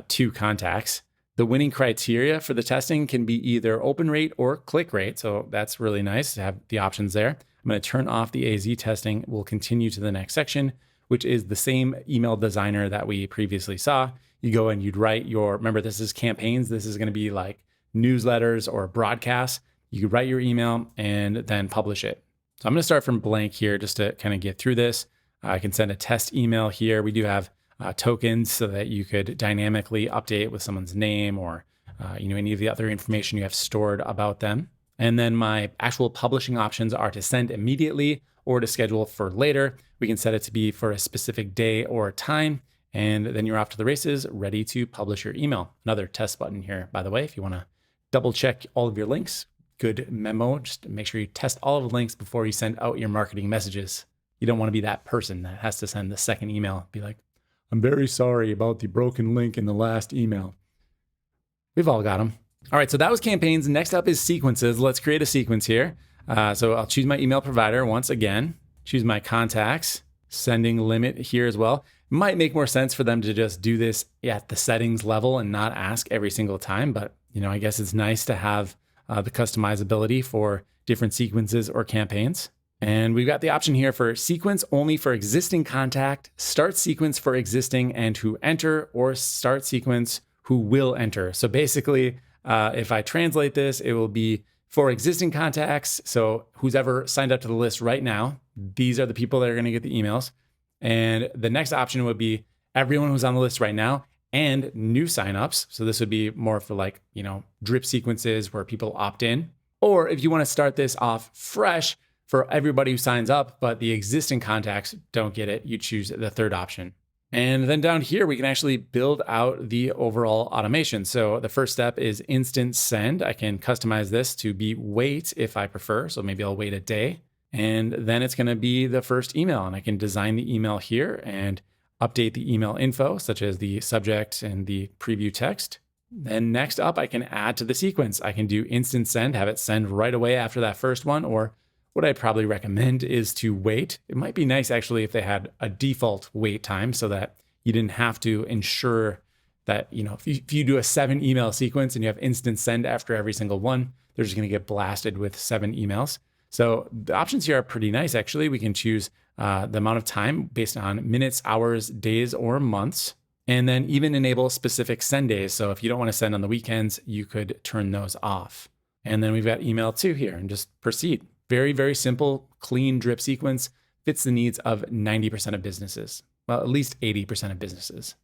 2 contacts. The winning criteria for the testing can be either open rate or click rate. So that's really nice to have the options there. I'm going to turn off the AZ testing. We'll continue to the next section, which is the same email designer that we previously saw. You go and you'd write your, remember this is campaigns. This is going to be like newsletters or broadcasts. You could write your email and then publish it. So I'm going to start from blank here just to kind of get through this. I can send a test email here. We do have tokens so that you could dynamically update with someone's name or any of the other information you have stored about them. And then my actual publishing options are to send immediately or to schedule for later. We can set it to be for a specific day or time, and then you're off to the races, ready to publish your email. Another test button here, by the way, if you want to double check all of your links. Good memo. Just make sure you test all of the links before you send out your marketing messages. You don't want to be that person that has to send the second email. Be like, I'm very sorry about the broken link in the last email. We've all got them. All right, so that was campaigns. Next up is sequences. Let's create a sequence here. So I'll choose my email provider once again, choose my contacts, sending limit here as well. Might make more sense for them to just do this at the settings level and not ask every single time. But, I guess it's nice to have the customizability for different sequences or campaigns. And we've got the option here for sequence only for existing contact, start sequence for existing and who enter, or start sequence who will enter. So basically, if I translate this, it will be for existing contacts. So who's ever signed up to the list right now, these are the people that are going to get the emails. And the next option would be everyone who's on the list right now and new signups. So this would be more for like, drip sequences where people opt in. Or if you want to start this off fresh for everybody who signs up, but the existing contacts don't get it, you choose the third option. And then down here, we can actually build out the overall automation. So the first step is instant send. I can customize this to be wait if I prefer. So maybe I'll wait a day. And then it's going to be the first email. And I can design the email here and update the email info, such as the subject and the preview text. Then next up, I can add to the sequence. I can do instant send, have it send right away after that first one, or what I'd probably recommend is to wait. It might be nice actually if they had a default wait time so that you didn't have to ensure that, if you do a 7 email sequence and you have instant send after every single one, they're just going to get blasted with 7 emails. So the options here are pretty nice, actually. We can choose the amount of time based on minutes, hours, days, or months, and then even enable specific send days. So if you don't want to send on the weekends, you could turn those off. And then we've got email 2 here and just proceed. Very, very simple, clean drip sequence, fits the needs of 90% of businesses. Well, at least 80% of businesses.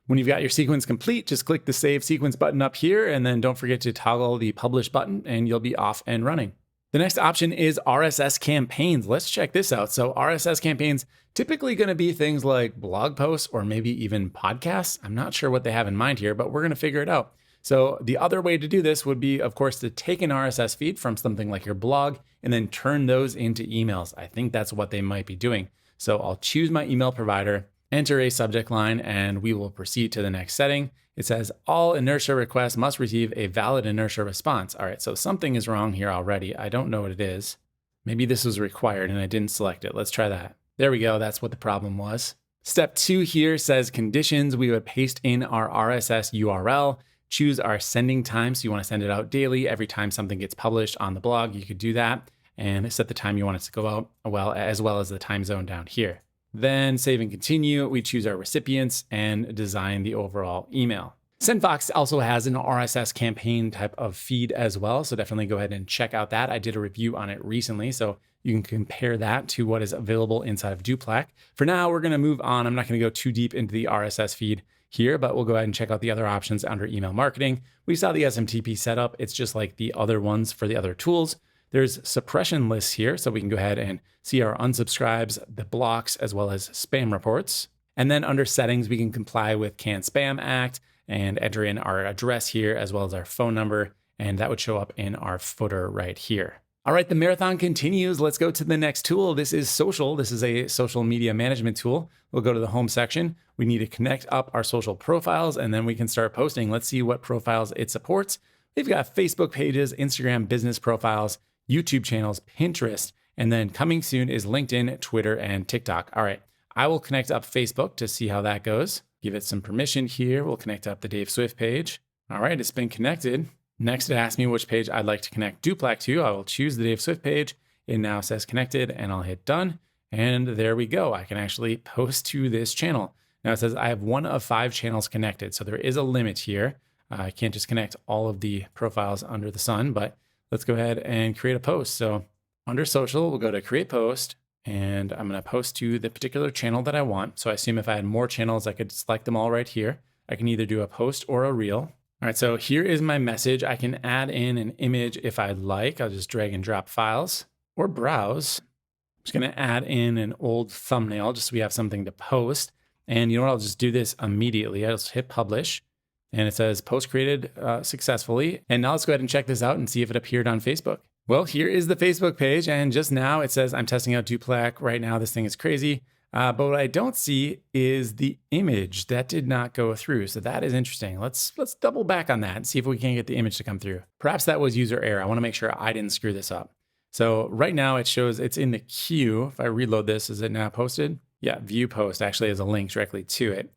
When you've got your sequence complete, just click the Save Sequence button up here, and then don't forget to toggle the Publish button, and you'll be off and running. The next option is RSS campaigns. Let's check this out. So RSS campaigns, typically going to be things like blog posts or maybe even podcasts. I'm not sure what they have in mind here, but we're going to figure it out. So the other way to do this would be, of course, to take an RSS feed from something like your blog and then turn those into emails. I think that's what they might be doing. So I'll choose my email provider, enter a subject line, and we will proceed to the next setting. It says all inertia requests must receive a valid inertia response. All right, so something is wrong here already. I don't know what it is. Maybe this was required and I didn't select it. Let's try that. There we go. That's what the problem was. Step 2 here says conditions. We would paste in our RSS URL. Choose our sending time. So you want to send it out daily. Every time something gets published on the blog, you could do that and set the time you want it to go out, as well as the time zone down here. Then save and continue. We choose our recipients and design the overall email. SendFox also has an RSS campaign type of feed as well. So definitely go ahead and check out that. I did a review on it recently, so you can compare that to what is available inside of Doplac. For now, we're going to move on. I'm not going to go too deep into the RSS feed here, but we'll go ahead and check out the other options under email marketing. We saw the SMTP setup. It's just like the other ones for the other tools. There's suppression lists here, so we can go ahead and see our unsubscribes, the blocks, as well as spam reports. And then under settings, we can comply with CAN Spam Act and enter in our address here, as well as our phone number, and that would show up in our footer right here. All right, the marathon continues. Let's go to the next tool. This is social. This is a social media management tool. We'll go to the home section. We need to connect up our social profiles, and then we can start posting. Let's see what profiles it supports. We've got Facebook pages, Instagram business profiles, YouTube channels, Pinterest, and then coming soon is LinkedIn, Twitter, and TikTok. All right, I will connect up Facebook to see how that goes. Give it some permission here. We'll connect up the Dave Swift page. All right, it's been connected. Next, it asks me which page I'd like to connect Doplac to. I will choose the Dave Swift page. It now says connected, and I'll hit done. And there we go. I can actually post to this channel. Now it says I have 1 of 5 channels connected. So there is a limit here. I can't just connect all of the profiles under the sun, but let's go ahead and create a post. So under social, we'll go to create post, and I'm going to post to the particular channel that I want. So I assume if I had more channels, I could select them all right here. I can either do a post or a reel. All right, so here is my message. I can add in an image if I'd like. I'll just drag and drop files or browse. I'm just going to add in an old thumbnail just so we have something to post. And you know what? I'll just do this immediately. I'll just hit publish. And it says post created successfully. And now let's go ahead and check this out and see if it appeared on Facebook. Well, here is the Facebook page. And just now it says I'm testing out Doplac right now. This thing is crazy. But what I don't see is the image. That did not go through. So that is interesting. Let's double back on that and see if we can get the image to come through. Perhaps that was user error. I want to make sure I didn't screw this up. So right now it shows it's in the queue. If I reload this, is it now posted? Yeah, view post actually has a link directly to it.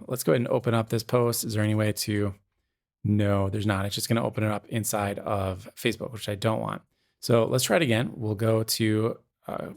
Let's go ahead and open up this post. Is there any way to? No, there's not. It's just going to open it up inside of Facebook, which I don't want. So let's try it again. We'll go to,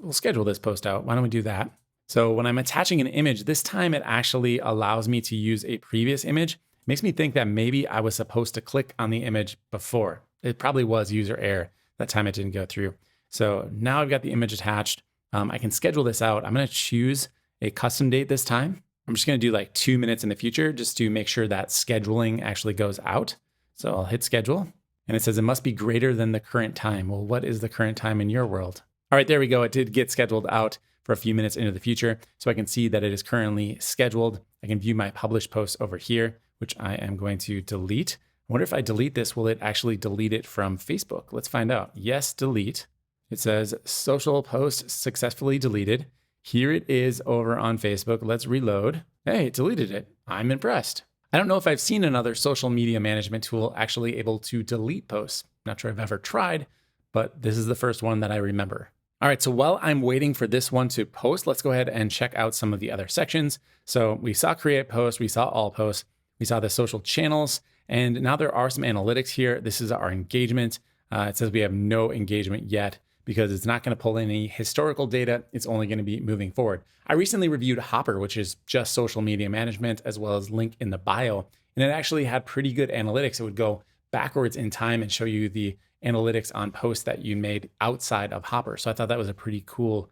we'll schedule this post out. Why don't we do that? So when I'm attaching an image, this time it actually allows me to use a previous image. It makes me think that maybe I was supposed to click on the image before. It probably was user error. That time it didn't go through. So now I've got the image attached. I can schedule this out. I'm going to choose a custom date this time. I'm just going to do like 2 minutes in the future just to make sure that scheduling actually goes out. So I'll hit schedule. And it says it must be greater than the current time. Well, what is the current time in your world? All right, there we go. It did get scheduled out for a few minutes into the future. So I can see that it is currently scheduled. I can view my published posts over here, which I am going to delete. I wonder if I delete this, will it actually delete it from Facebook? Let's find out. Yes, delete. It says social post successfully deleted. Here it is over on Facebook. Let's reload. Hey, it deleted it. I'm impressed. I don't know if I've seen another social media management tool actually able to delete posts. Not sure I've ever tried, but this is the first one that I remember. All right, so while I'm waiting for this one to post, let's go ahead and check out some of the other sections. So we saw create post, we saw all posts, we saw the social channels, and now there are some analytics here. This is our engagement. It says we have no engagement yet because it's not going to pull in any historical data. It's only going to be moving forward. I recently reviewed Hopper, which is just social media management, as well as link in the bio. And it actually had pretty good analytics. It would go backwards in time and show you the analytics on posts that you made outside of Hopper. So I thought that was a pretty cool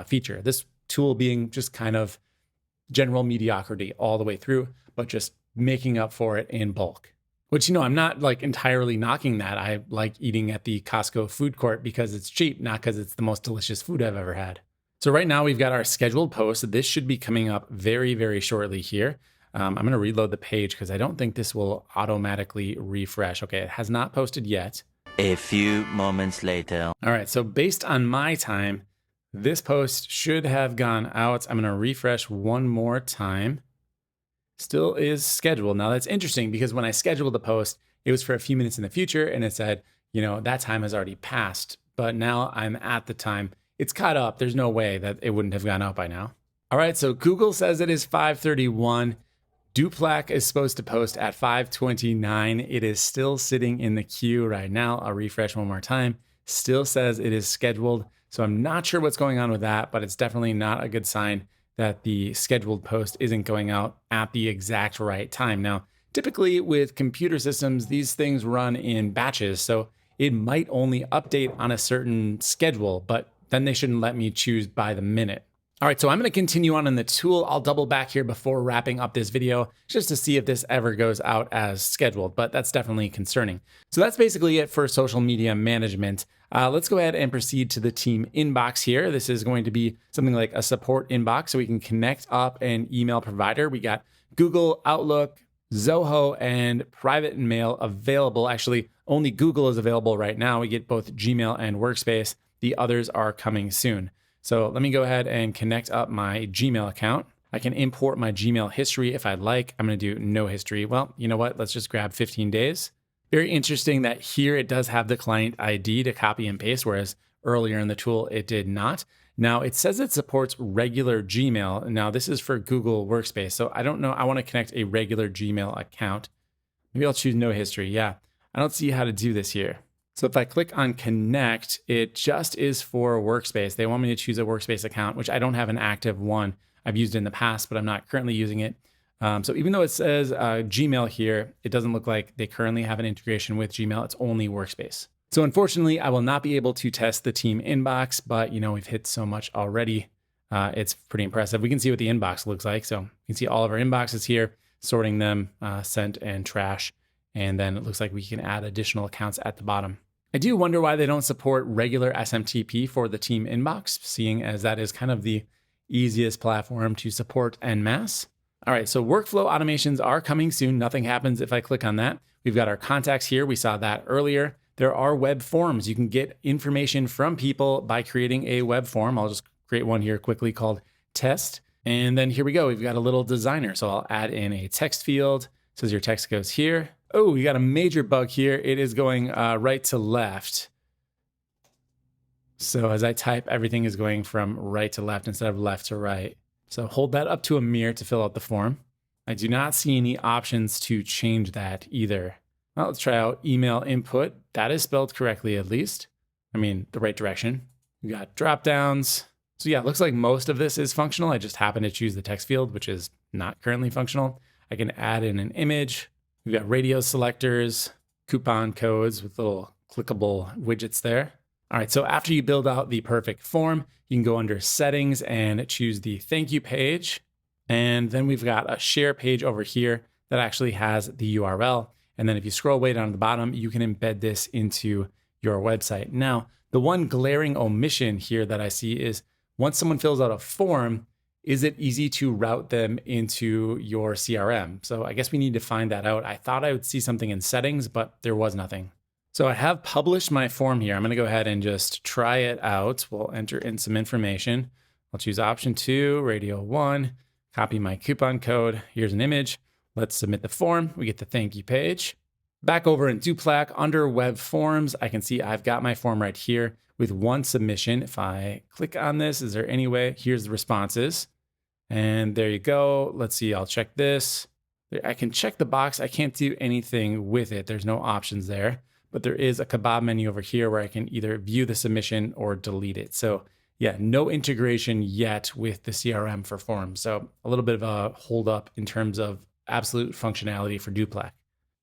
feature. This tool being just kind of general mediocrity all the way through, but just making up for it in bulk. Which, I'm not like entirely knocking that. I like eating at the Costco food court because it's cheap, not because it's the most delicious food I've ever had. So right now we've got our scheduled post. This should be coming up very, very shortly here. I'm going to reload the page because I don't think this will automatically refresh. Okay, it has not posted yet. A few moments later. All right, so based on my time, this post should have gone out. I'm going to refresh one more time. Still is scheduled. Now that's interesting because when I scheduled the post, it was for a few minutes in the future and it said, that time has already passed. But now I'm at the time. It's caught up. There's no way that it wouldn't have gone out by now. All right, so Google says it is 5:31. Doplac is supposed to post at 5:29. It is still sitting in the queue right now. I'll refresh one more time. Still says it is scheduled. So I'm not sure what's going on with that, but it's definitely not a good sign that the scheduled post isn't going out at the exact right time. Now, typically with computer systems, these things run in batches. So it might only update on a certain schedule, but then they shouldn't let me choose by the minute. All right, so I'm going to continue on in the tool. I'll double back here before wrapping up this video just to see if this ever goes out as scheduled, but that's definitely concerning. So that's basically it for social media management. Let's go ahead and proceed to the team inbox here. This is going to be something like a support inbox so we can connect up an email provider. We got Google, Outlook, Zoho, and private mail available. Actually, only Google is available right now. We get both Gmail and Workspace. The others are coming soon. So let me go ahead and connect up my Gmail account. I can import my Gmail history if I'd like. I'm going to do no history. Well, you know what? Let's just grab 15 days. Very interesting that here it does have the client ID to copy and paste, whereas earlier in the tool it did not. Now it says it supports regular Gmail. Now this is for Google Workspace. So I don't know. I want to connect a regular Gmail account. Maybe I'll choose no history. Yeah, I don't see how to do this here. So if I click on connect, it just is for Workspace. They want me to choose a Workspace account, which I don't have an active one. I've used in the past, but I'm not currently using it. So even though it says Gmail here, it doesn't look like they currently have an integration with Gmail. It's only Workspace. So unfortunately, I will not be able to test the team inbox, but we've hit so much already. It's pretty impressive. We can see what the inbox looks like. So you can see all of our inboxes here, sorting them, sent and trash. And then it looks like we can add additional accounts at the bottom. I do wonder why they don't support regular SMTP for the team inbox, seeing as that is kind of the easiest platform to support en masse. All right, so workflow automations are coming soon. Nothing happens if I click on that. We've got our contacts here. We saw that earlier. There are web forms. You can get information from people by creating a web form. I'll just create one here quickly called test. And then here we go. We've got a little designer. So I'll add in a text field. It says your text goes here. Oh, we got a major bug here. It is going right to left. So as I type, everything is going from right to left instead of left to right. So hold that up to a mirror to fill out the form. I do not see any options to change that either. Well, let's try out email input. That is spelled correctly, at least. I mean, the right direction. We got drop downs. So yeah, it looks like most of this is functional. I just happen to choose the text field, which is not currently functional. I can add in an image. We've got radio selectors, coupon codes with little clickable widgets there. All right, so after you build out the perfect form, you can go under settings and choose the thank you page. And then we've got a share page over here that actually has the URL. And then if you scroll way down to the bottom, you can embed this into your website. Now, the one glaring omission here that I see is once someone fills out a form, is it easy to route them into your CRM? So I guess we need to find that out. I thought I would see something in settings, but there was nothing. So I have published my form here. I'm going to go ahead and just try it out. We'll enter in some information. I'll choose option 2, radio 1, copy my coupon code. Here's an image. Let's submit the form. We get the thank you page. Back over in Doplac under web forms, I can see I've got my form right here with one submission. If I click on this, is there any way? Here's the responses. And there you go. Let's see, I'll check this. I can check the box. I can't do anything with it. There's no options there, but there is a kebab menu over here where I can either view the submission or delete it. So yeah, no integration yet with the CRM for forms. So a little bit of a hold up in terms of absolute functionality for Doplac.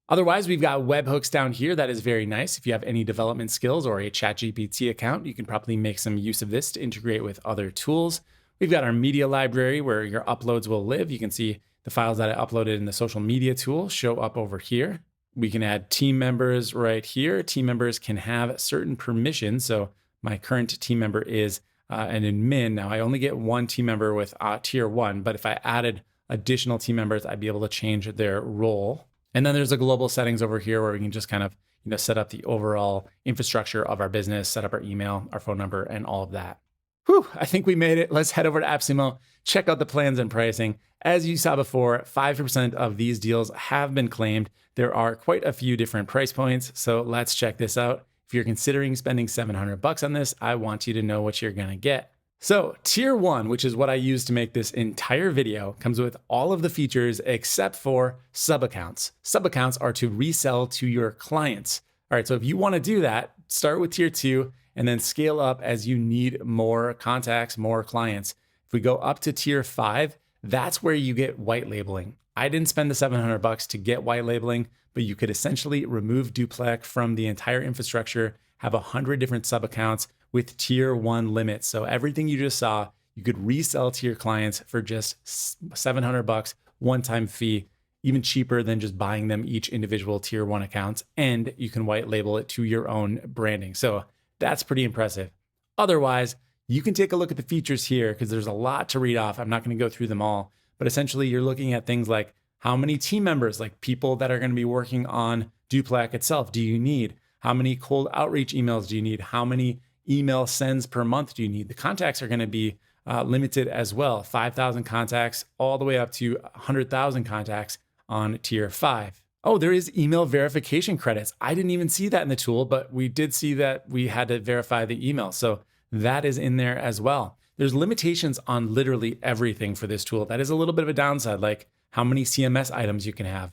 Otherwise, we've got webhooks down here. That is very nice. If you have any development skills or a ChatGPT account, you can probably make some use of this to integrate with other tools. We've got our media library where your uploads will live. You can see the files that I uploaded in the social media tool show up over here. We can add team members right here. Team members can have certain permissions. So my current team member is an admin. Now I only get one team member with tier 1, but if I added additional team members, I'd be able to change their role. And then there's a global settings over here where we can just kind of set up the overall infrastructure of our business, set up our email, our phone number, and all of that. Whew, I think we made it. Let's head over to AppSumo, check out the plans and pricing. As you saw before, 5% of these deals have been claimed. There are quite a few different price points, so let's check this out. If you're considering spending $700 on this, I want you to know what you're gonna get. So tier 1, which is what I used to make this entire video, comes with all of the features except for sub-accounts. Sub-accounts are to resell to your clients. All right, so if you wanna do that, start with tier 2 and then scale up as you need more contacts, more clients. If we go up to tier 5, that's where you get white labeling. I didn't spend the $700 to get white labeling, but you could essentially remove Doplac from the entire infrastructure, have 100 different sub-accounts with tier 1 limits. So everything you just saw, you could resell to your clients for just $700, one-time fee, even cheaper than just buying them each individual tier 1 accounts. And you can white label it to your own branding. So that's pretty impressive. Otherwise, you can take a look at the features here because there's a lot to read off. I'm not going to go through them all, but essentially you're looking at things like how many team members, like people that are going to be working on Doplac itself, do you need? How many cold outreach emails do you need? How many email sends per month do you need? The contacts are going to be limited as well. 5,000 contacts all the way up to 100,000 contacts on tier 5. Oh, there is email verification credits. I didn't even see that in the tool, but we did see that we had to verify the email. So that is in there as well. There's limitations on literally everything for this tool. That is a little bit of a downside, like how many CMS items you can have.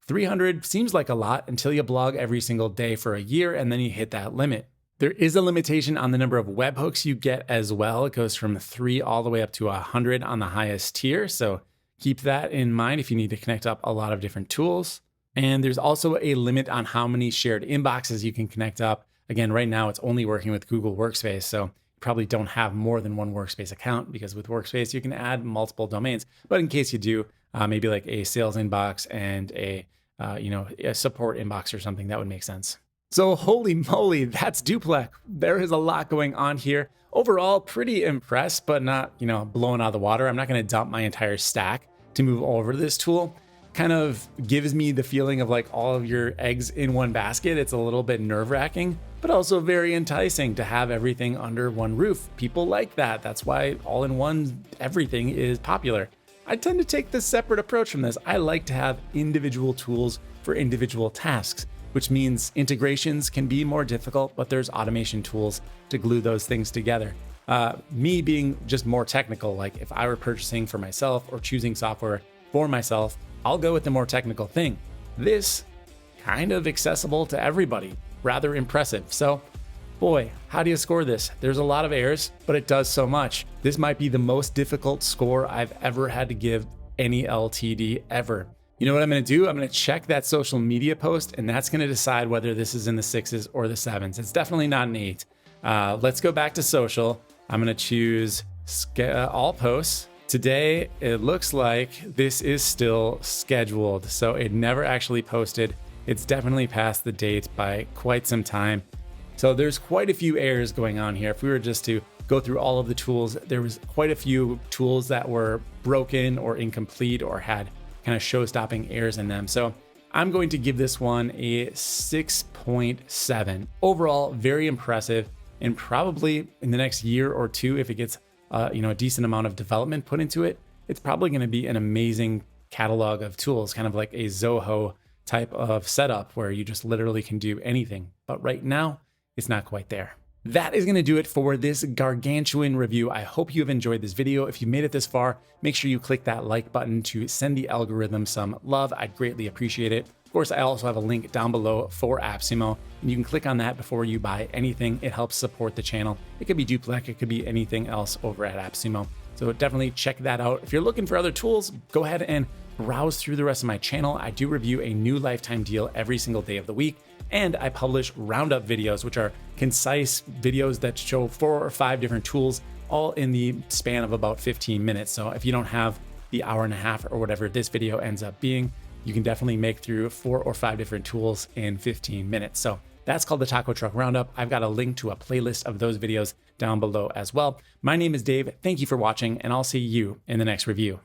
300 seems like a lot until you blog every single day for a year and then you hit that limit. There is a limitation on the number of webhooks you get as well. It goes from 3 all the way up to 100 on the highest tier. So keep that in mind if you need to connect up a lot of different tools. And there's also a limit on how many shared inboxes you can connect up. Again, right now it's only working with Google Workspace. So you probably don't have more than one Workspace account because with Workspace, you can add multiple domains. But in case you do, maybe like a sales inbox and a support inbox or something, that would make sense. So holy moly, that's Doplac. There is a lot going on here. Overall, pretty impressed, but not, blown out of the water. I'm not going to dump my entire stack to move over to this tool. Kind of gives me the feeling of like all of your eggs in one basket. It's a little bit nerve-wracking, but also very enticing to have everything under one roof. People like that. That's why all-in-one everything is popular. I tend to take the separate approach from this. I like to have individual tools for individual tasks, which means integrations can be more difficult, but there's automation tools to glue those things together. Me being just more technical, like if I were purchasing for myself or choosing software for myself, I'll go with the more technical thing. This, kind of accessible to everybody, rather impressive. So, boy, how do you score this? There's a lot of errors, but it does so much. This might be the most difficult score I've ever had to give any LTD ever. You know what I'm going to do? I'm going to check that social media post, and that's going to decide whether this is in the 6s or the 7s. It's definitely not an 8. Let's go back to social. I'm going to choose all posts. Today, it looks like this is still scheduled, so it never actually posted it's definitely past the date by quite some time. So there's quite a few errors going on here. If we were just to go through all of the tools, there was quite a few tools that were broken or incomplete or had kind of show-stopping errors in them. So I'm going to give this one a 6.7. Overall, very impressive, and probably in the next year or two, if it gets a decent amount of development put into it, it's probably going to be an amazing catalog of tools, kind of like a Zoho type of setup where you just literally can do anything. But right now, it's not quite there. That is going to do it for this gargantuan review. I hope you have enjoyed this video. If you made it this far, make sure you click that like button to send the algorithm some love. I'd greatly appreciate it. Of course, I also have a link down below for AppSumo, and you can click on that before you buy anything. It helps support the channel. It could be Doplac, it could be anything else over at AppSumo. So definitely check that out. If you're looking for other tools, go ahead and browse through the rest of my channel. I do review a new lifetime deal every single day of the week, and I publish roundup videos, which are concise videos that show 4 or 5 different tools, all in the span of about 15 minutes. So if you don't have the hour and a half or whatever this video ends up being, you can definitely make through 4 or 5 different tools in 15 minutes. So that's called the Taco Truck Roundup. I've got a link to a playlist of those videos down below as well. My name is Dave. Thank you for watching, and I'll see you in the next review.